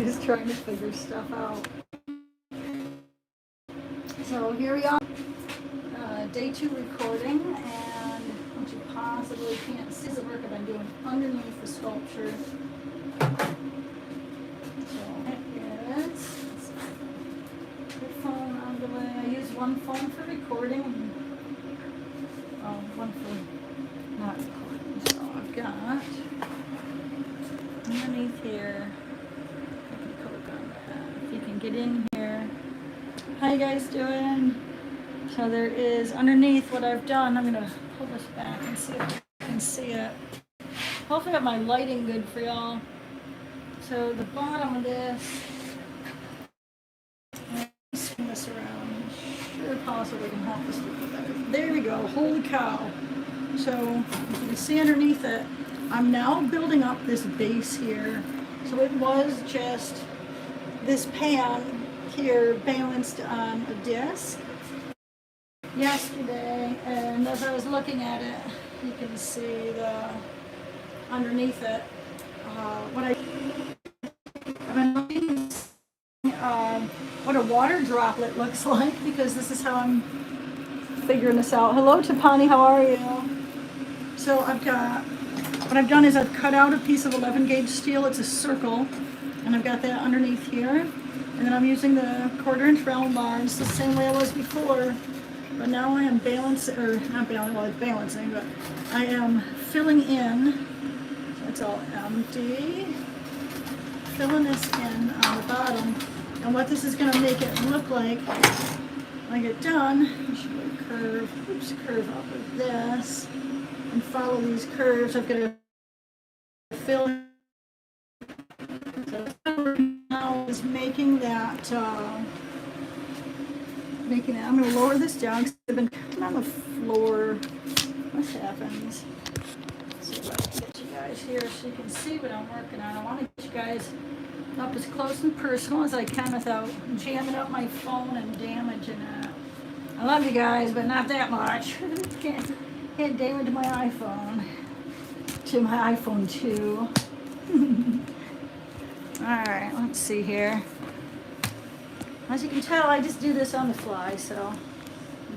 just trying to figure stuff out. So here we are, day 2 recording, and what you possibly can't see is the work I've been doing underneath the sculpture. So it is. Put phone out of the way. I use one phone for recording, one for not recording. So I've got underneath here. I can click on that. If you can get in here. How you guys doing? So there is underneath what I've done. I'm gonna pull this back and see if you can see it. Hopefully I have my lighting good for y'all. So the bottom of this, swing this around. Sure possibly can help us look better. There we go. Holy cow. So if you can see underneath it, I'm now building up this base here. So it was just this pan here balanced on a disc yesterday, and as I was looking at it, you can see the underneath it. I've been looking what a water droplet looks like, because this is how I'm figuring this out. Hello, Tapani, how are you? So what I've done is I've cut out a piece of 11 gauge steel. It's a circle, and I've got that underneath here. And then I'm using the 1/4 inch round bars the same way I was before. But now I am balancing, or not balancing, well it's balancing, but I am filling in. So it's all empty. Filling this in on the bottom. And what this is going to make it look like when I get done, I should really curve up with this and follow these curves. I've got to fill in. Now is making that, I'm going to lower this down because I've been cutting on the floor. What happens? Let's see if I can get you guys here so you can see what I'm working on. I want to get you guys up as close and personal as I can without jamming up my phone and damaging it. I love you guys, but not that much. Can't damage my iPhone. To my iPhone 2. Alright, let's see here. As you can tell, I just do this on the fly, so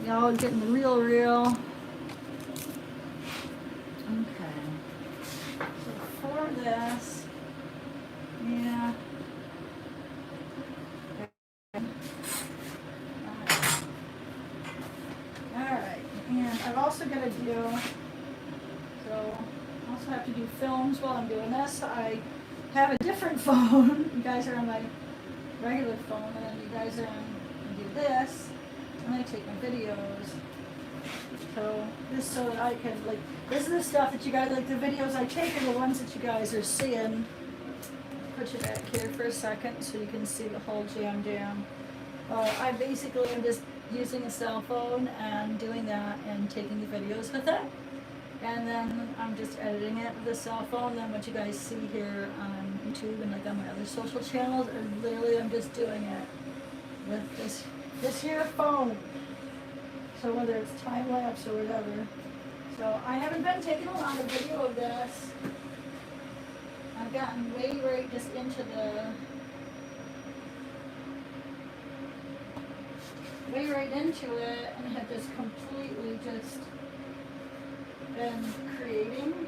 y'all are getting real. Okay. So for this, yeah. Alright, and I've also got to do, so I also have to do films while I'm doing this. I have a different phone. You guys are on my regular phone, and then you guys are on, I do this, and I take my videos. So this, so that I can, like, this is the stuff that you guys, like the videos I take are the ones that you guys are seeing. Put you back here for a second so you can see the whole jam. I basically am just using a cell phone and doing that and taking the videos with it. And then I'm just editing it with a cell phone. Then what you guys see here on YouTube and like on my other social channels, are literally I'm just doing it with this here phone. So whether it's time lapse or whatever. So I haven't been taking a lot of video of this. I've gotten way right just into it, and have just completely just been creating.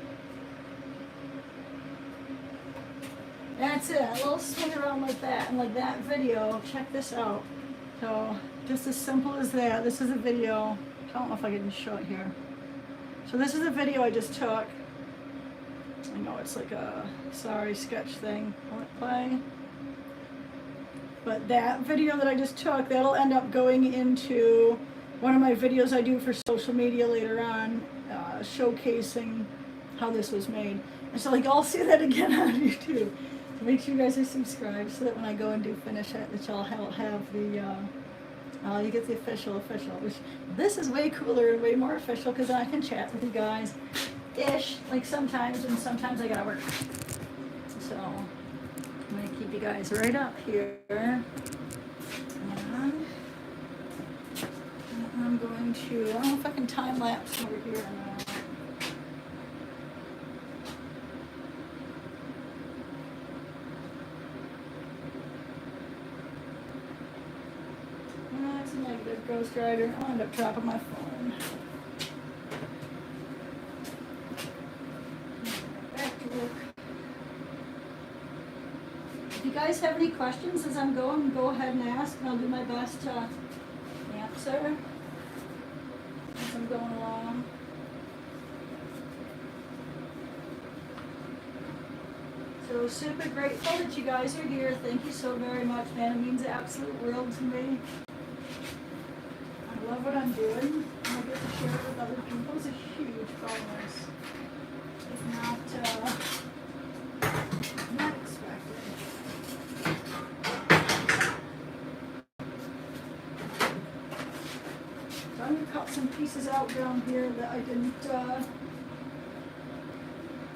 That's it, a little swing around like that, and like that video, check this out. So just as simple as that. This is a video, I don't know if I can show it here. So this is a video I just took. I know it's like a sorry sketch thing. Will it play? But that video that I just took, that'll end up going into one of my videos I do for social media later on, showcasing how this was made. And so like I'll see that again on YouTube. So make sure you guys are subscribed so that when I go and do finish it, that y'all have the, you get the official, which this is way cooler and way more official because I can chat with you guys ish, like sometimes, and sometimes I gotta work. So I'm gonna keep you guys right up here. And I'm going to, I don't know if I can time lapse over here or not. That's a negative Ghost Rider. I'll end up dropping my phone. Back to work. If you guys have any questions as I'm going, go ahead and ask, and I'll do my best to answer as I'm going along. So super grateful that you guys are here. Thank you so very much, man. It means the absolute world to me. I love what I'm doing. And I get to share it with other people. It's a huge bonus. It's not expected. So I'm going to cut some pieces out down here that I didn't,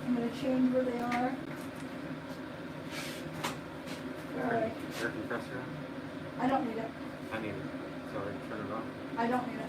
I'm going to change where they are. Alright. Air compressor? I don't need it. I need it. Sorry, turn it on. I don't need it.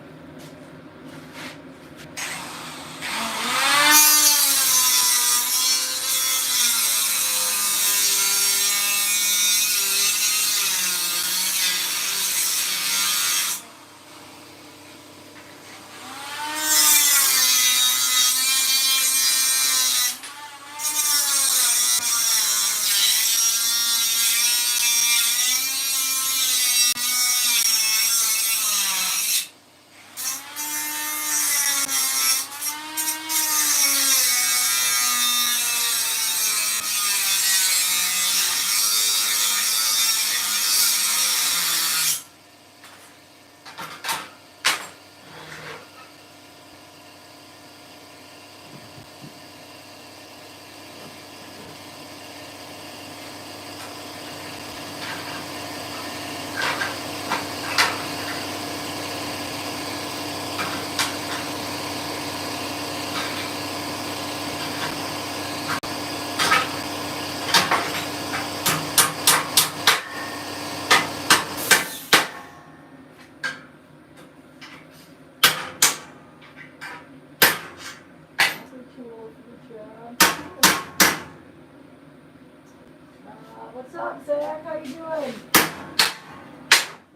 What's up, Zach? How you doing?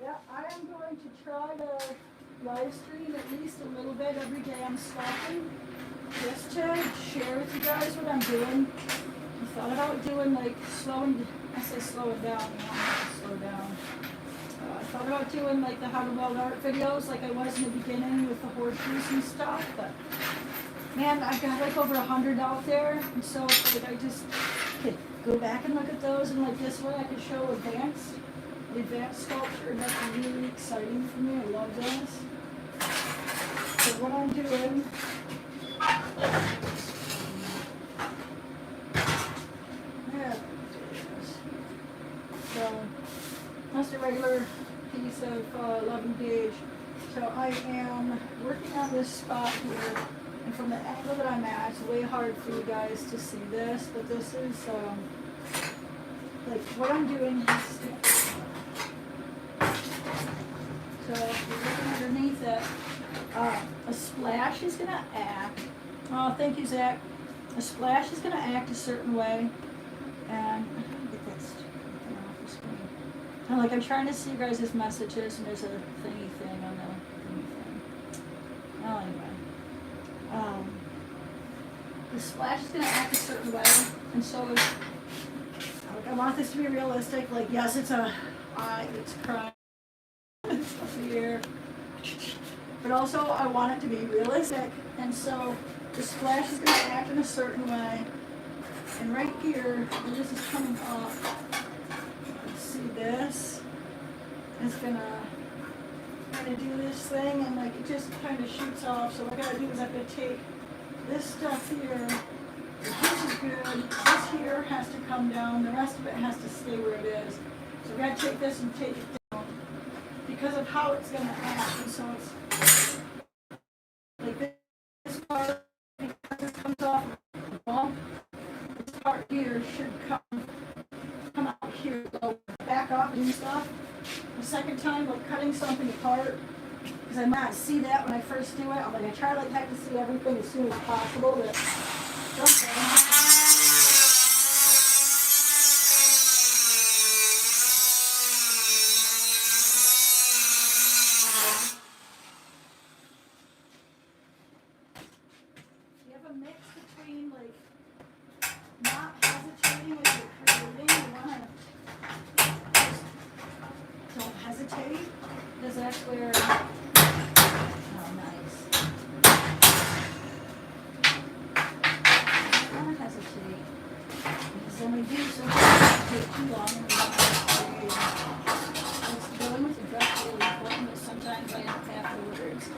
Yeah, I am going to try to live stream at least a little bit every day I'm sculpting, just to share with you guys what I'm doing. I thought about doing like slowing, I say slow it down, you know, not to slow down. I thought about doing like the how to weld art videos like I was in the beginning with the horseshoes and stuff, but man, I've got like over 100 out there, and so like I just could go back and look at those, and like this way I could show advanced sculpture, and that's really exciting for me. I love this. So what I'm doing, so that's a regular piece of 11 gauge. So I am working on this spot here. And from the angle that I'm at, it's way hard for you guys to see this, but this is, like, what I'm doing is, so if you're looking underneath it, a splash is going to act, oh, thank you, Zach. A splash is going to act a certain way, and, get this off the screen. And, like, I'm trying to see you guys' messages, and there's a thingy thing on the thingy thing. Well, anyway. The splash is going to act a certain way, and so I want this to be realistic. Like, yes, it's a eye, it's crying, it's up here, but also I want it to be realistic, and so the splash is going to act in a certain way. And right here, where this is coming up, you see this, it's going to do this thing, and like it just kind of shoots off. So what I gotta do is I have to take this stuff here. This is good. This here has to come down. The rest of it has to stay where it is. So we gotta take this and take it down because of how it's gonna act. And so it's like this part, because it comes off. Well, this part here should come out here. So back off and stuff. The second time, like cutting something apart, because I might see that when I first do it. I'm like, I try like heck to see everything as soon as possible, but You have a mix between like not hesitating when you're creating. You want to just don't hesitate, because that's where, oh nice. You don't want to hesitate, because when we do something take too long and we don't have to it's going with the dress really important, but sometimes I end up afterwards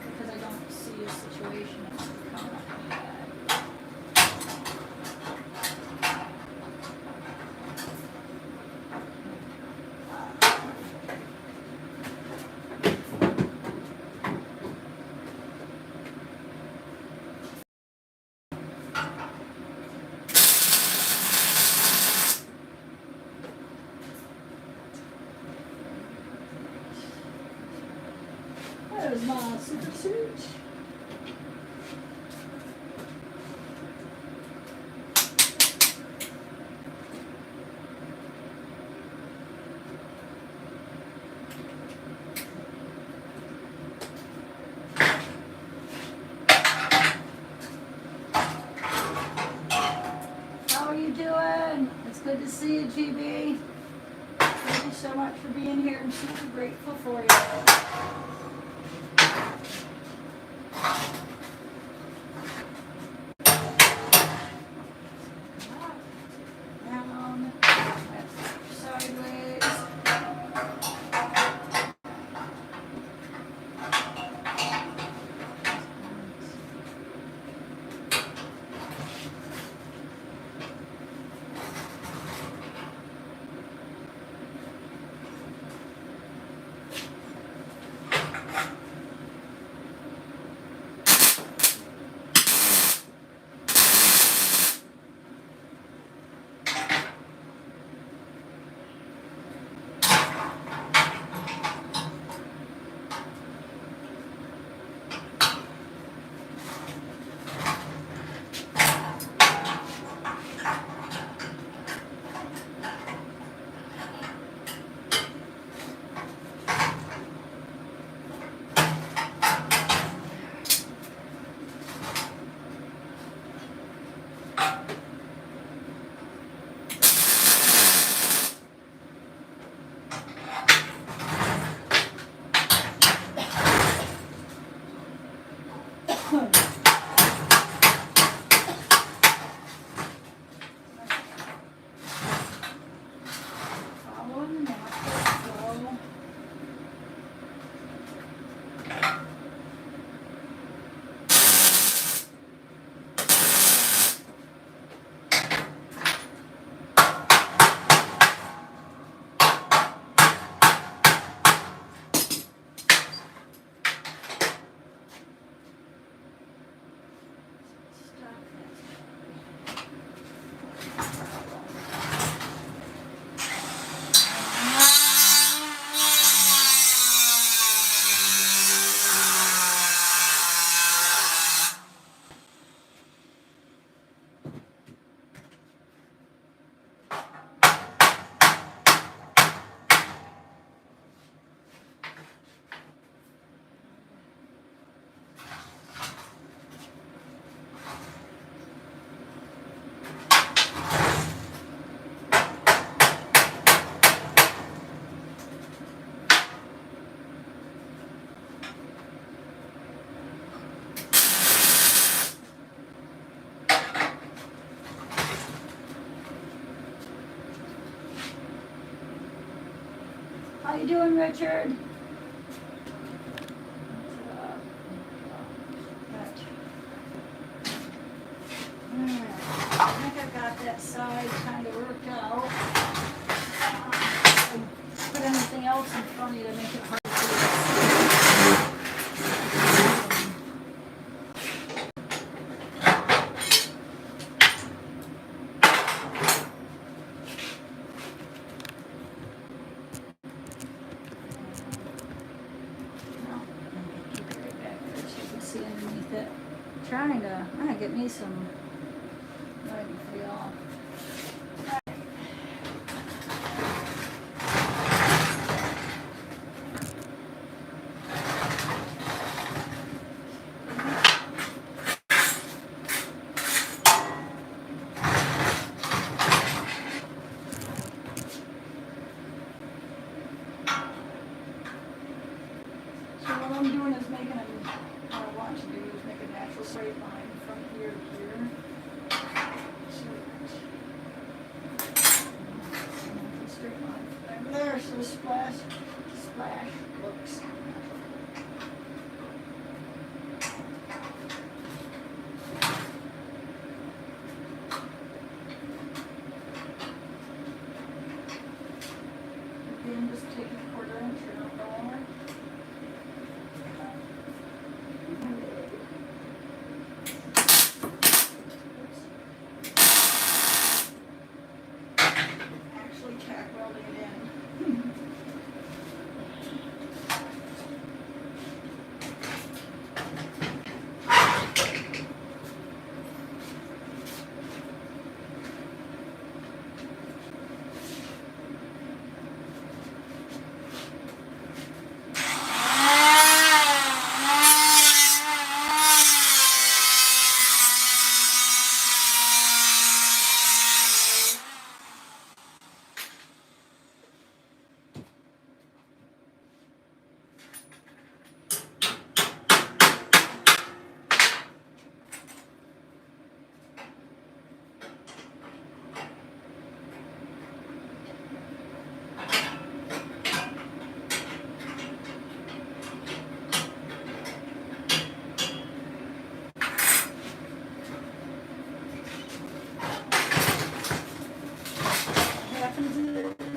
because I don't see a situation that's come up in my head. There's my super suit. How are you doing? It's good to see you, GB. Thank you so much for being here. I'm super grateful for you. Down, sideways. Following the natural flow. How you doing, Richard? I think I've got that side kind of worked out. Put anything else in front of you to make it hard to trying to get me some lighting for y'all. all I'm doing is making a, what I want to do is make a natural straight line from here to here. Straight line from there, so the splash looks natural. Again, just taking a 1/4 inch or a dollar. Actually tack welding it in.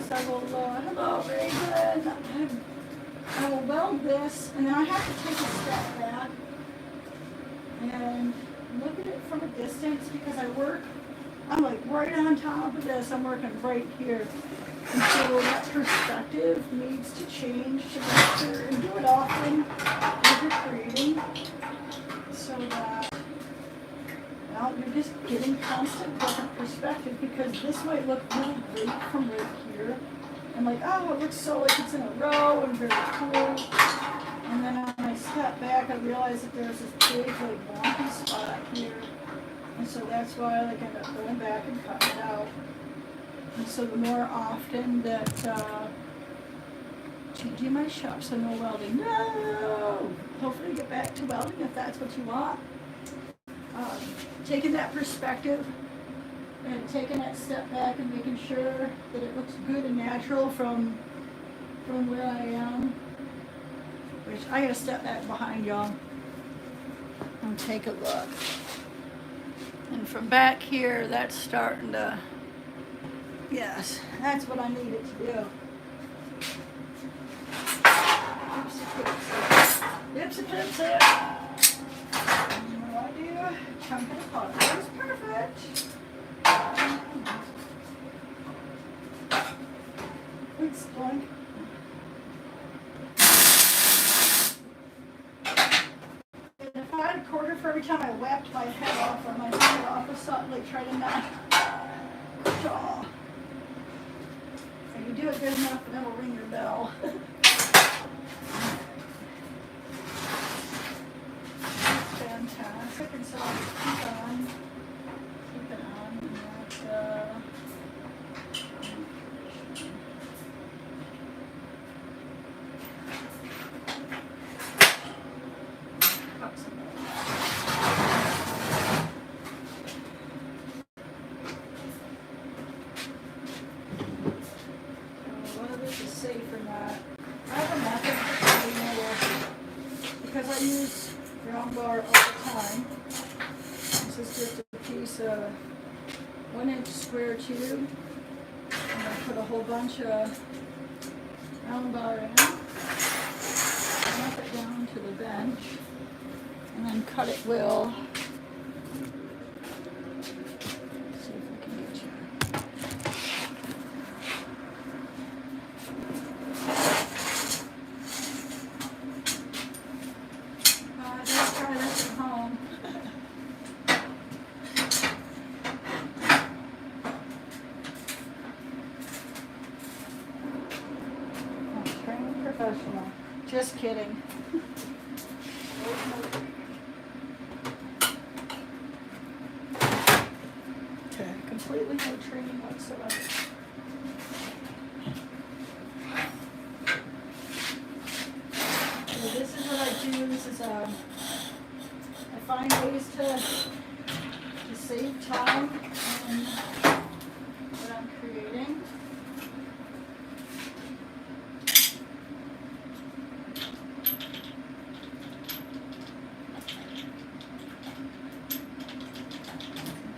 Hello, very good. I will weld this, and then I have to take a step back and look at it from a distance because I'm like right on top of this. I'm working right here. And so that perspective needs to change to make sure, and do it often as you're creating, so that, well, you're just getting constant different perspective, because this might look really great from right here. And like, oh, it looks so like it's in a row and very cool. And then when I step back, I realize that there's this big, like, wonky spot here. And so that's why I end up going back and cutting it out. And so the more often that, changing my shop, so no welding. No! Hopefully get back to welding if that's what you want. Taking that perspective and taking that step back and making sure that it looks good and natural from where I am. Which I gotta step back behind y'all and take a look. And from back here, that's starting to, yes, that's what I needed to do. Ipsy-pipsy. And what do I do? Chunk it apart. That's perfect. Thanks, Blank. And if I had a 1/4 for every time I whacked my head off or my head off or something, like try to not jaw. And you do it good enough, and it'll ring your bell. Fantastic, and so I'll just keep it on, and that, whether this is safe or not, I have a method because I use ground bar all the time. This is just a piece of 1-inch square tube. And I put a whole bunch of round bar in, dump it down to the bench, and then cut it will. See if I can get you. Just try this at home. Trained professional. Just kidding. Okay, completely no training whatsoever. So this is what I too. This is I find ways to save time in what I'm creating.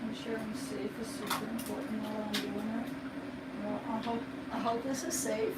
Ensuring safe is super important while I'm doing it. Well, I hope this is safe.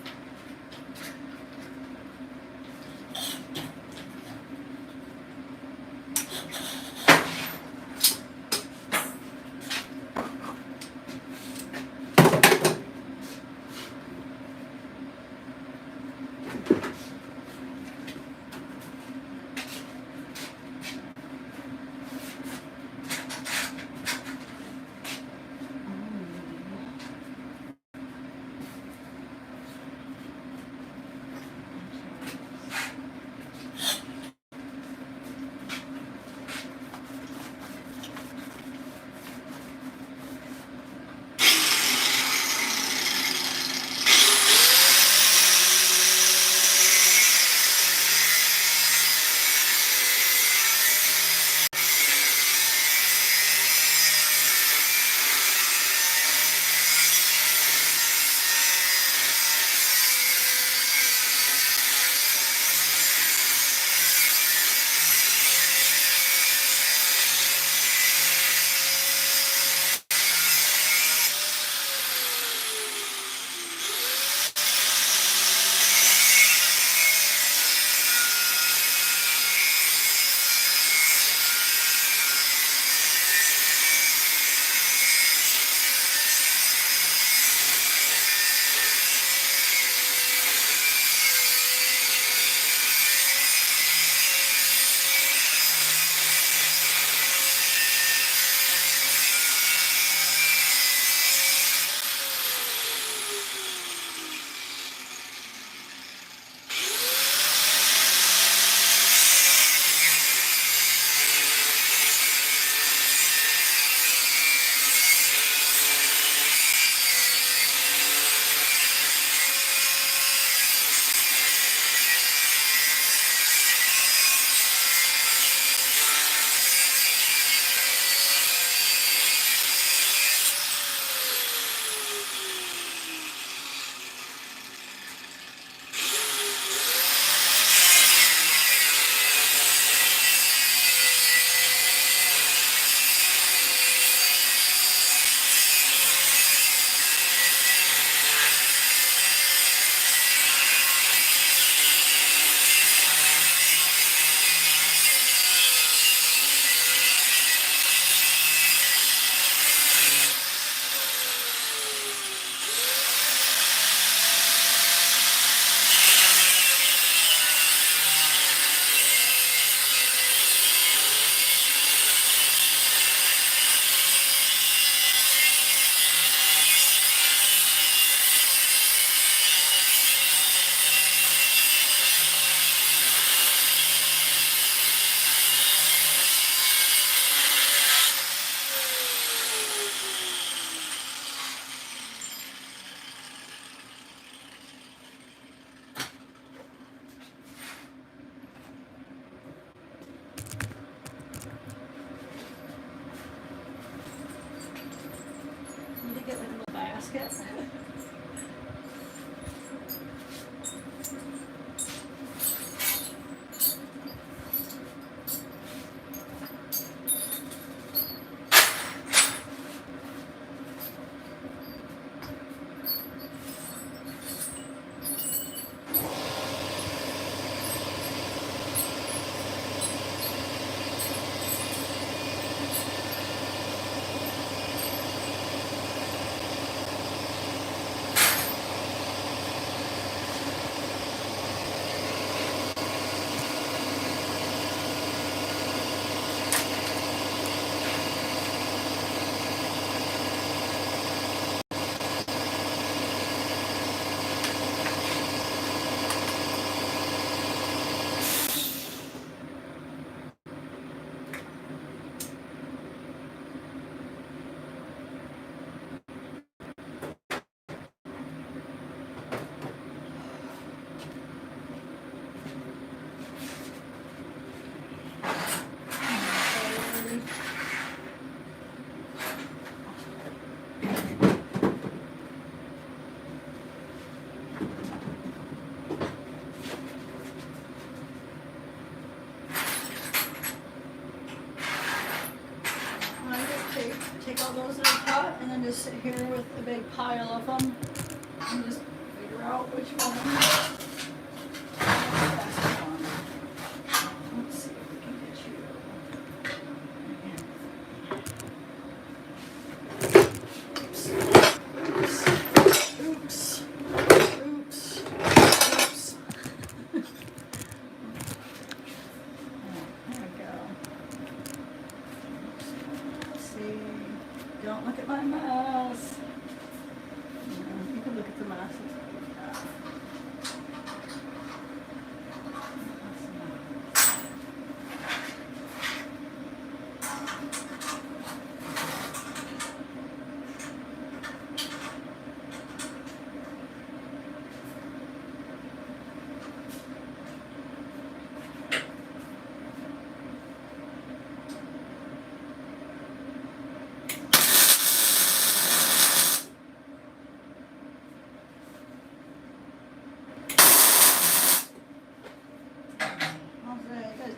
basket. all those that I cut, and then just sit here with a big pile of them and just figure out which one. Let's see if we can get you. Oops. There we go. Let's see. Don't look at my mouse. You can look at the mouse.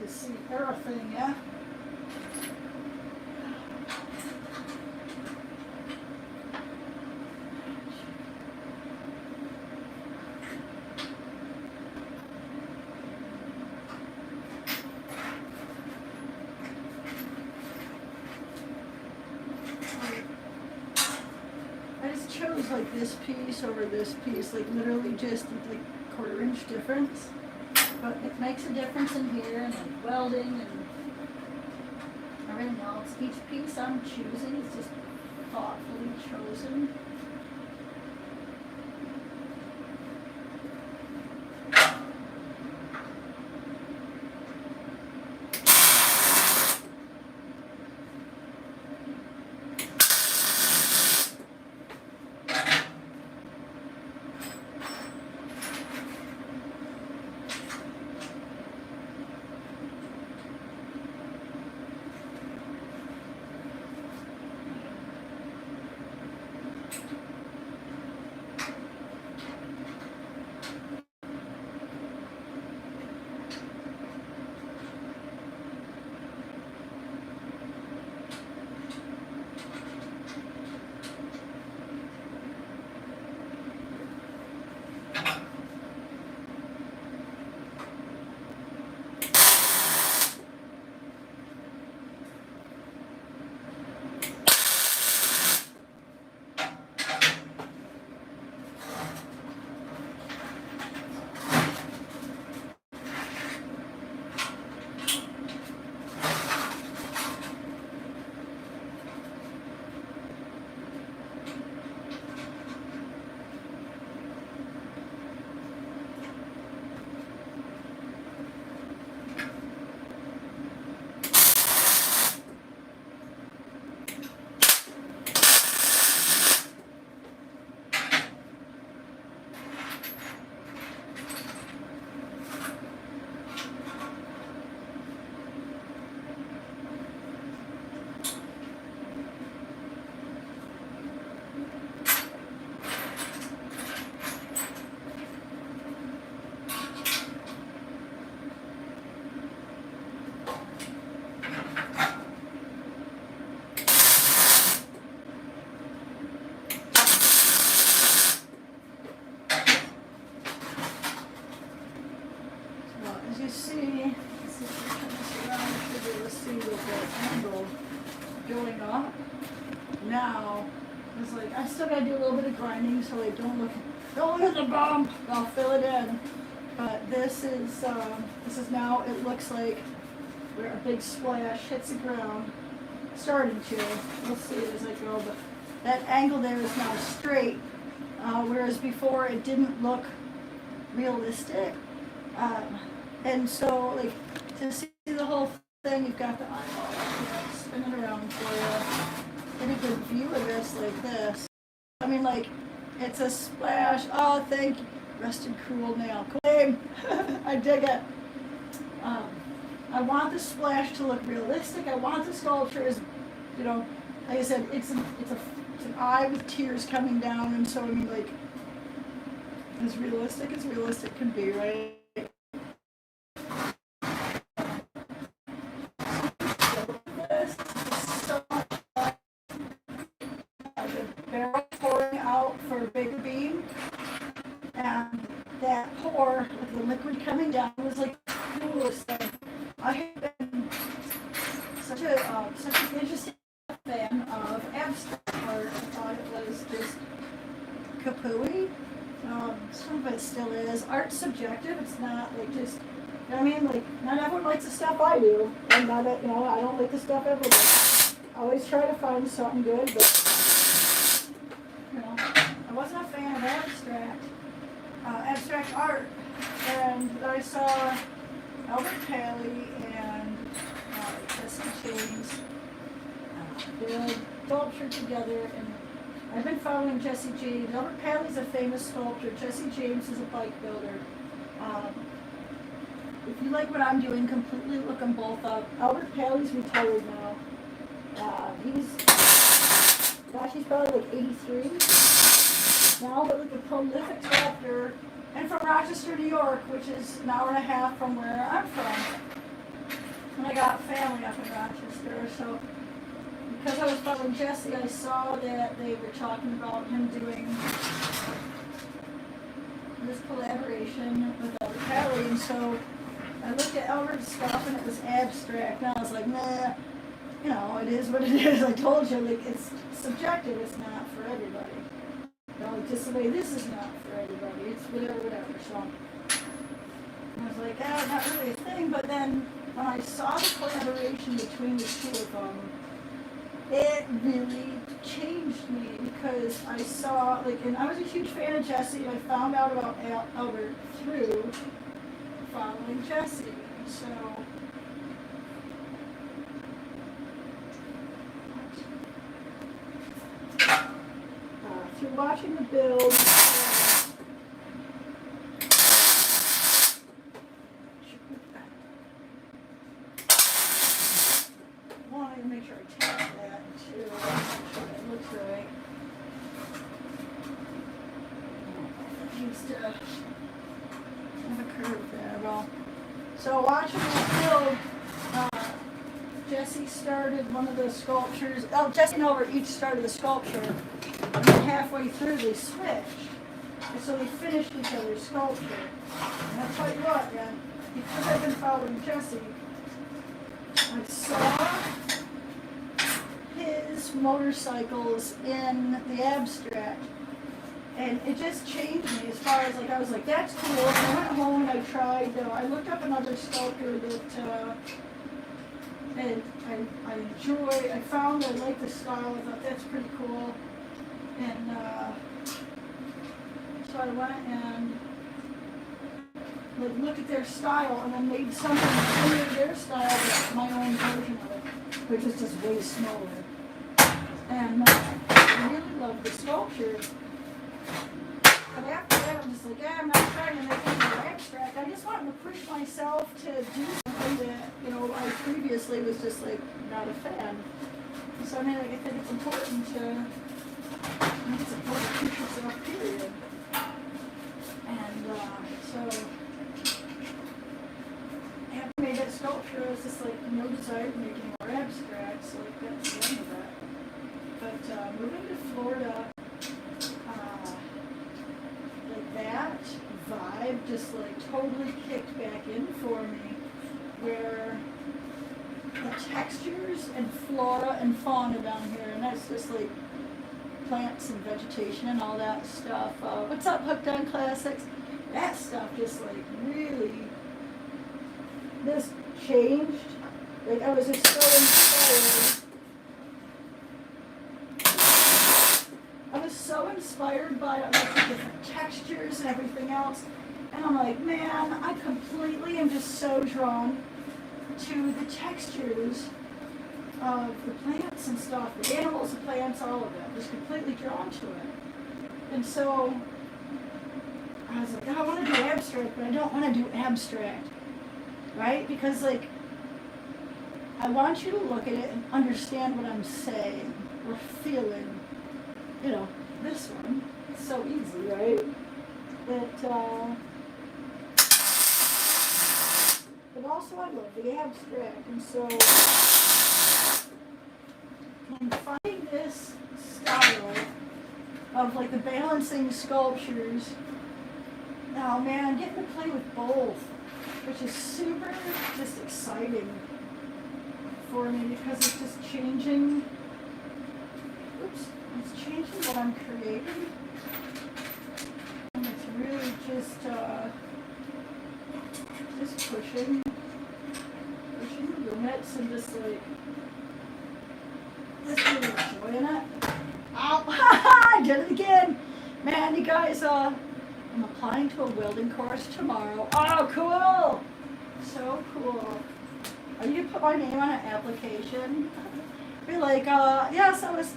See everything, yeah? I just chose like this piece over this piece, like literally just like quarter-inch difference. But it makes a difference in here, and like welding and everything else. Each piece I'm choosing is just thoughtfully chosen. see, let's see if we turn this around, you should be able to see with the angle going up. Now, it's like, I still gotta do a little bit of grinding so I don't look at the bump, I'll fill it in. But this is now, it looks like where a big splash hits the ground, starting to, we'll see it as I go, but that angle there is now straight, whereas before it didn't look realistic. And so, like, to see the whole thing, you've got the eyeball, spin it around for you, get a good view of this like this. I mean, like, it's a splash. Oh, thank you. Rusted cool nail. Claim. I dig it. I want the splash to look realistic. I want the sculpture as, you know, like I said, it's an eye with tears coming down, and so I mean, like, as realistic can be, right? barrel pouring out for a bigger beam, and that pour with the liquid coming down was like the coolest thing. I have been such an interesting fan of abstract art. I thought it was just kapooey. Some of it still is. Art's subjective. It's not like just, you know what I mean? Like, not everyone likes the stuff I do. And not, I don't like the stuff everyone likes. I always try to find something good, but, I wasn't a fan of abstract art. And I saw Albert Paley and Jesse James build sculpture together, and I've been following Jesse James. Albert Paley's a famous sculptor. Jesse James is a bike builder. If you like what I'm doing, completely look them both up. Albert Paley's retired now. He's probably like 83 now, but like a prolific sculptor, and from Rochester, New York, which is an hour and a half from where I'm from. And I got family up in Rochester, so because I was following Jesse, I saw that they were talking about him doing this collaboration with Albert Paley, and so I looked at Albert's stuff and it was abstract, and I was like, nah, it is what it is. I told you, like, it's subjective, it's not for everybody. Just the way this is not for everybody, it's whatever, so I was like, not really a thing, but then when I saw the collaboration between the two of them, it really changed me, because I saw, and I was a huge fan of Jesse. I found out about Albert through following Jesse. So, through watching the build, I want to make sure I tap that too. Make sure it looks right. It needs to have a curve there. Well, so watching that build, Jesse started one of the sculptures. Jesse and Albert each started the sculpture, and then halfway through they switched. And so they finished each other's sculpture. And I'll tell you what, man, because I've been following Jesse, I saw his motorcycles in the abstract, and it just changed me as far as, I was like, that's cool. And I went home and I tried, I looked up another sculptor that, and I found I liked the style. I thought that's pretty cool. And so I went and looked at their style and then made something similar to their style, but my own version of it, which is just way smaller. And I really loved the sculpture. But after that, I'm just like, I'm not trying to make anything abstract. I just wanted to push myself to do something that, I previously was just not a fan. So I think it's important to push yourself, period. And so after I made that sculpture, I was just no desire to make any more abstract, so that's the end of that. But moving to Florida, that vibe just totally kicked back in for me, where the textures and flora and fauna down here, and that's just plants and vegetation and all that stuff. What's up, Hooked on Classics? That stuff just really just changed. I was just so inspired. I was so inspired by the different textures and everything else. And I'm like, man, I completely am just so drawn to the textures of the plants and stuff, the animals, the plants, all of them. Just completely drawn to it. And so I was like, I want to do abstract, but I don't want to do abstract. Right? Because I want you to look at it and understand what I'm saying or feeling. This one, it's so easy, right? But also I love the abstract, and so I'm finding this style of like the balancing sculptures. Now, man, getting to play with both, which is super just exciting for me because it's just changing. Oops, it's changing what I'm creating. And it's really just pushing the limits and just like, just really enjoying it. Ow! I did it again! Man, you guys, I'm applying to a welding course tomorrow. Oh, cool! So cool. Are you gonna put my name on an application? Be like, yes, I was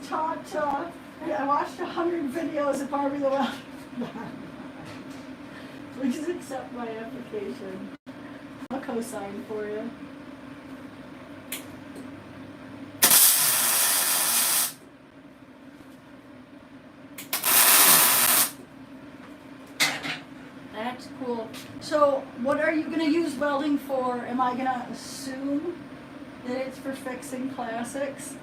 taught, I watched 100 videos of Barbie the Welder. Please accept my application. I'll co-sign for you. That's cool. So what are you going to use welding for? Am I going to assume that it's for fixing classics?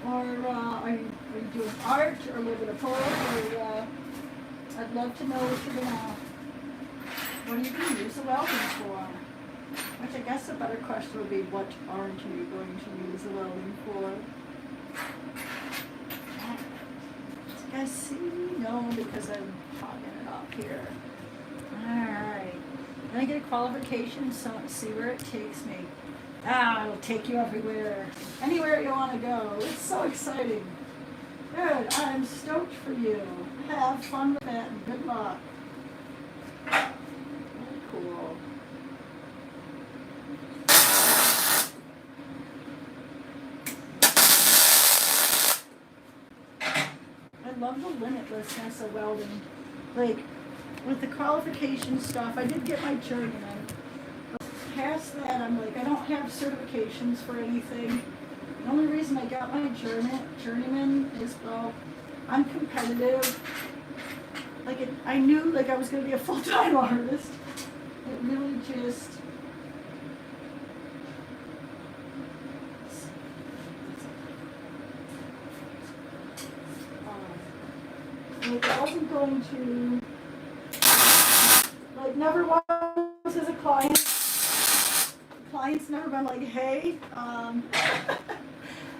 Or are you doing art or a little bit of both? Or I'd love to know what are you going to use the welding for? Which I guess a better question would be, what aren't you going to use the welding for? Do you guys see? No, because I'm hogging it up here. Alright. Then I get a qualification, so see where it takes me. It'll take you everywhere. Anywhere you want to go. It's so exciting. Good. I'm stoked for you. Have fun with that and good luck. Very cool. I love the limitlessness of welding. Like, with the qualification stuff, I did get my journeyman. But past that, I'm like, I don't have certifications for anything. The only reason I got my journeyman is, well, I'm competitive. Like, I knew, like, I was going to be a full-time artist. It really just... like, I wasn't going to... like, never once as a client. Clients never been like, hey,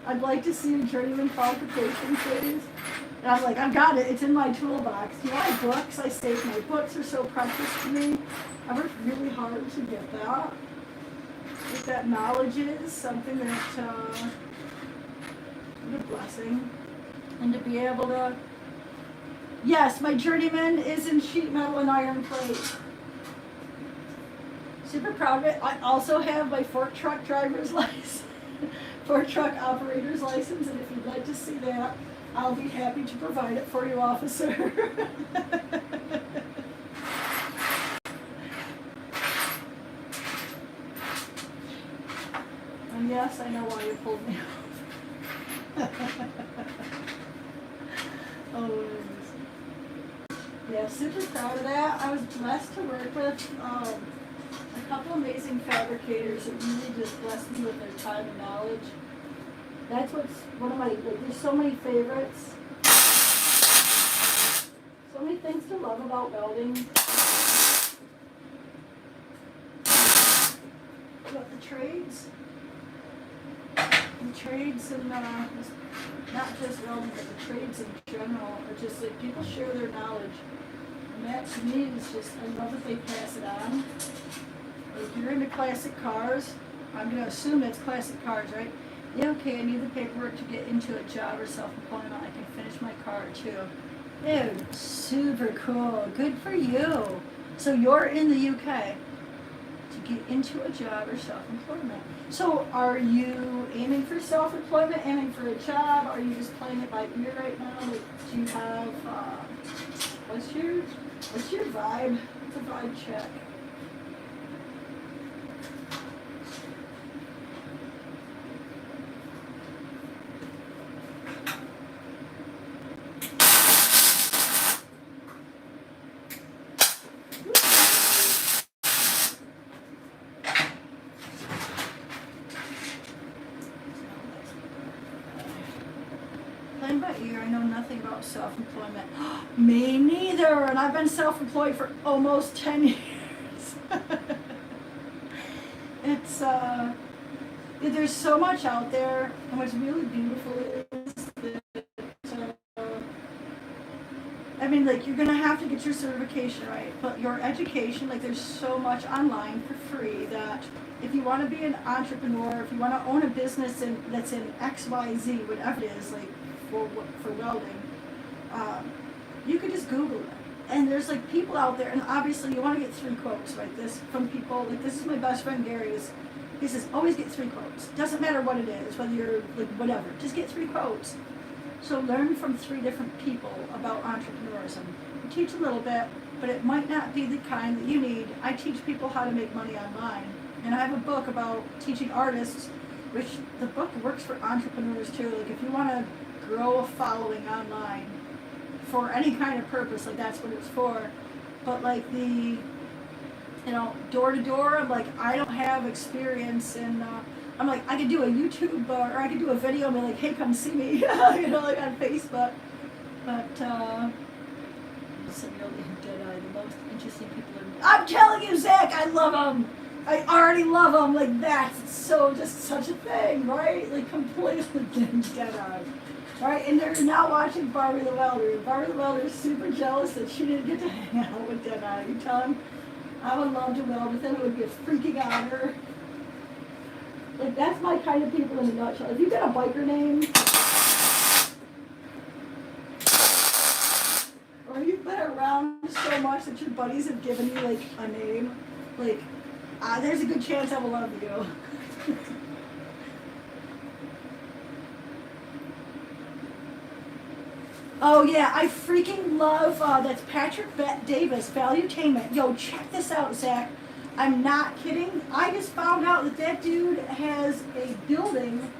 I'd like to see your journeyman qualification, please. And I'm like, I've got it. It's in my toolbox. Do you want books? I save my books. Are so precious to me. I worked really hard to get that. Like, that knowledge is something that, what a blessing. And to be able to, yes, my journeyman is in sheet metal and iron plate. Super proud of it. I also have my fork truck driver's license, fork truck operator's license, and if you'd like to see that, I'll be happy to provide it for you, officer. And yes, I know why you pulled me off. Oh, yeah, super proud of that. I was blessed to work with a couple amazing fabricators that really just blessed me with their time and knowledge. That's what's one of my, like, there's so many favorites. So many things to love about welding. About the trades. The trades and not just welding, but the trades in general are just like people share their knowledge. And that to me is just, I love that they pass it on. If you're into classic cars, I'm going to assume that's classic cars, right? Yeah, okay, I need the paperwork to get into a job or self-employment. I can finish my car too. Dude, super cool. Good for you. So you're in the UK to get into a job or self-employment. So are you aiming for self-employment, aiming for a job? Are you just playing it by ear right now? Like, do you have, what's your vibe? What's a vibe check? my ear, I know nothing about self-employment. Me neither, and I've been self-employed for almost 10 years. It's, there's so much out there, and what's really beautiful is that, I mean, like, you're gonna have to get your certification, right? But your education, like, there's so much online for free that if you want to be an entrepreneur, if you want to own a business that's in X, Y, Z, whatever it is, like for welding, you could just Google it. And there's like people out there, and obviously you want to get 3 quotes, right? This from people, like this is my best friend Gary, he says, always get 3 quotes. Doesn't matter what it is, whether you're like whatever, just get 3 quotes. So learn from 3 different people about entrepreneurism. You teach a little bit, but it might not be the kind that you need. I teach people how to make money online. And I have a book about teaching artists, which the book works for entrepreneurs too. Like if you want to grow a following online for any kind of purpose, like that's what it's for. But like the, door to door, I'm like, I don't have experience in, I'm like, I could do a YouTube or I could do a video and be like, hey, come see me, like on Facebook. But, Deadeye, the most interesting people I'm telling you, Zach, I love them. I already love them. Like, that's so just such a thing, right? Like, completely Deadeye. Right? And they're now watching Barbie the Welder. Barbie the Welder is super jealous that she didn't get to hang out with Deadeye. You tell him, I would love to weld with him. It would be a freaking honor. Like, that's my kind of people in a nutshell. If you've got a biker name, or you've been around so much that your buddies have given you, like, a name, like, there's a good chance I will love you. Oh yeah, I freaking love, that's Patrick Davis, Valuetainment. Yo, check this out, Zach. I'm not kidding. I just found out that dude has a building,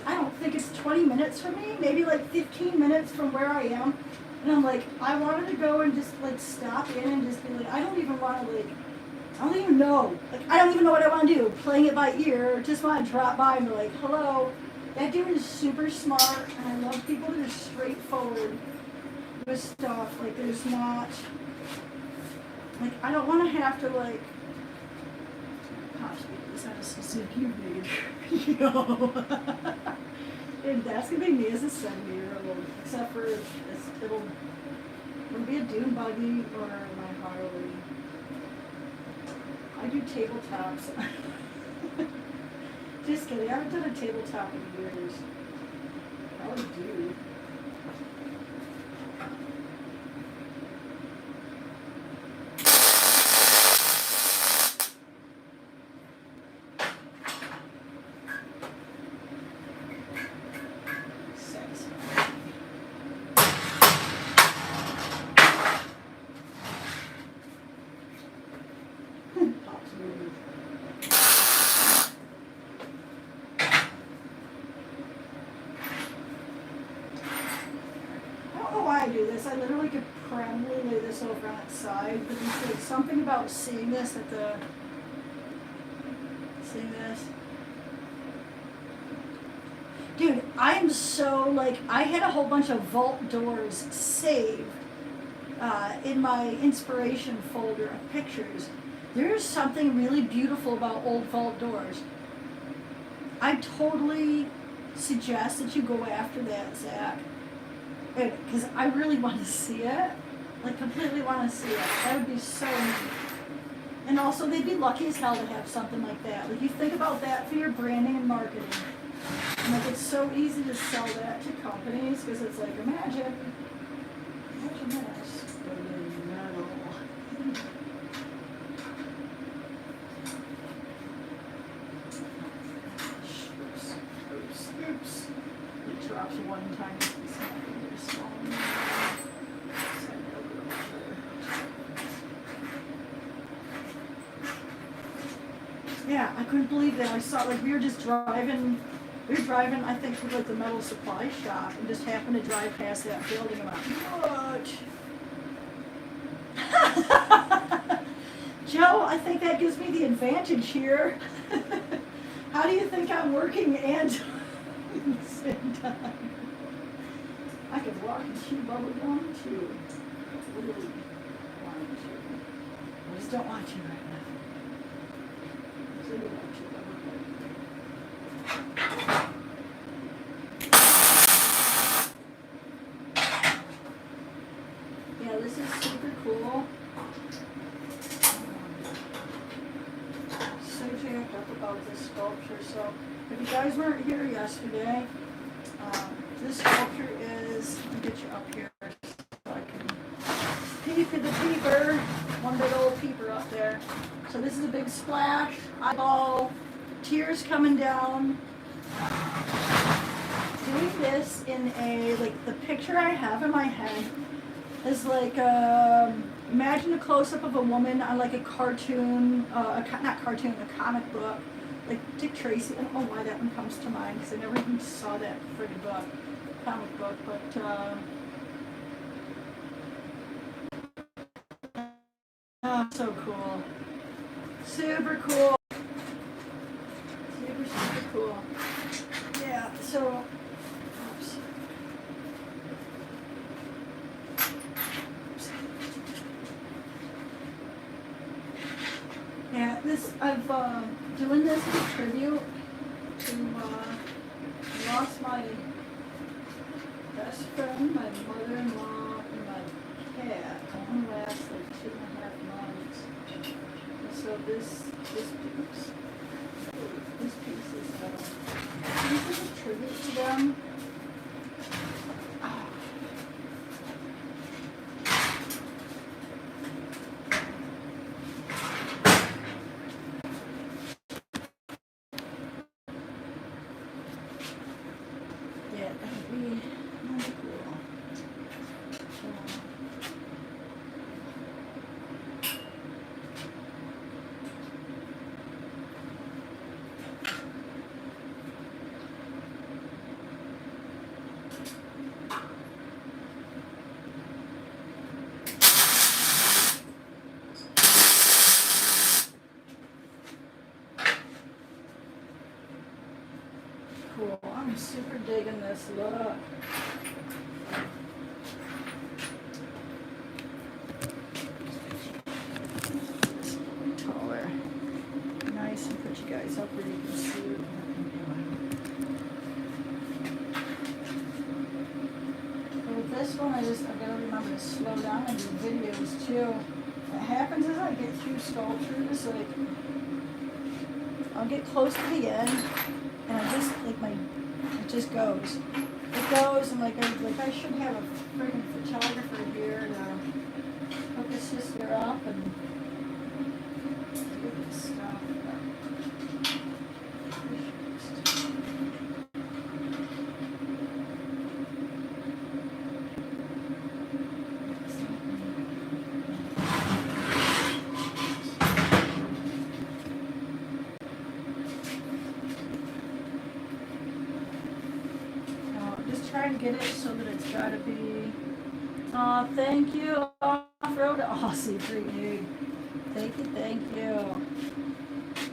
I don't think it's 20 minutes from me, maybe like 15 minutes from where I am. And I'm like, I wanted to go and just like stop in and just be like, I don't even want to like, I don't even know. Like, I don't even know what I want to do. Playing it by ear, just want to drop by and be like, hello. That dude is super smart, and I love people that are straightforward with stuff. Like, there's not, like, I don't want to have to, like, possibly this on a Suzuki page. Yo. And that's going to be me as a 70-year-old, except for it'll be a dune buggy or my Harley. I do tabletops. Just kidding, I haven't done a tabletop in years. I would do. I do this. I literally could probably lay this over on its side, but there's like something about seeing this at the, seeing this. Dude, I am so like, I had a whole bunch of vault doors saved in my inspiration folder of pictures. There's something really beautiful about old vault doors. I totally suggest that you go after that, Zach. Because I really want to see it, like completely want to see it. That would be so neat. And also, they'd be lucky as hell to have something like that. Like, you think about that for your branding and marketing. And like, it's so easy to sell that to companies, because it's like, imagine this, but in metal. Oops. It drops one time. Yeah, I couldn't believe that. I saw, like, we were driving, I think, to like the metal supply shop, and just happened to drive past that building. I'm like, what? Joe, I think that gives me the advantage here. How do you think I'm working and at the same time? I could walk and chew bubble gum too. Really want to. I just don't want to right now. So you want to bubble gum. Yeah, this is super cool. So jacked up about this sculpture. So if you guys weren't here yesterday, this sculpture is, let me get you up here so I can peep at the peeper. One big old peeper up there. So this is a big splash, eyeball, tears coming down. Doing this in a, like the picture I have in my head is like, imagine a close-up of a woman on like a cartoon, not cartoon, a comic book. Like Dick Tracy, I don't know why that one comes to mind because I never even saw that pretty book, comic book, but oh, so cool. Super cool. Super, super cool. Yeah, so, oops. Yeah, this, I've, doing this as a tribute to, lost my best friend, my mother-in-law, and my cat. One last, like, 2.5 months. And so this piece is a tribute to them. Cool. I'm super digging this look. Taller. Nice, and put you guys up where you can see what I'm doing. So with this one, I've got to remember to slow down and do videos too. What happens is I get through sculptures, like I'll get close to the end. And I just, like it just goes. It goes, and like I should have a freaking photographer here to hook his sister up and do this stuff. Trying to get it so that it's got to be. Oh, thank you. Off-road. Oh, see, free egg. Thank you, thank you.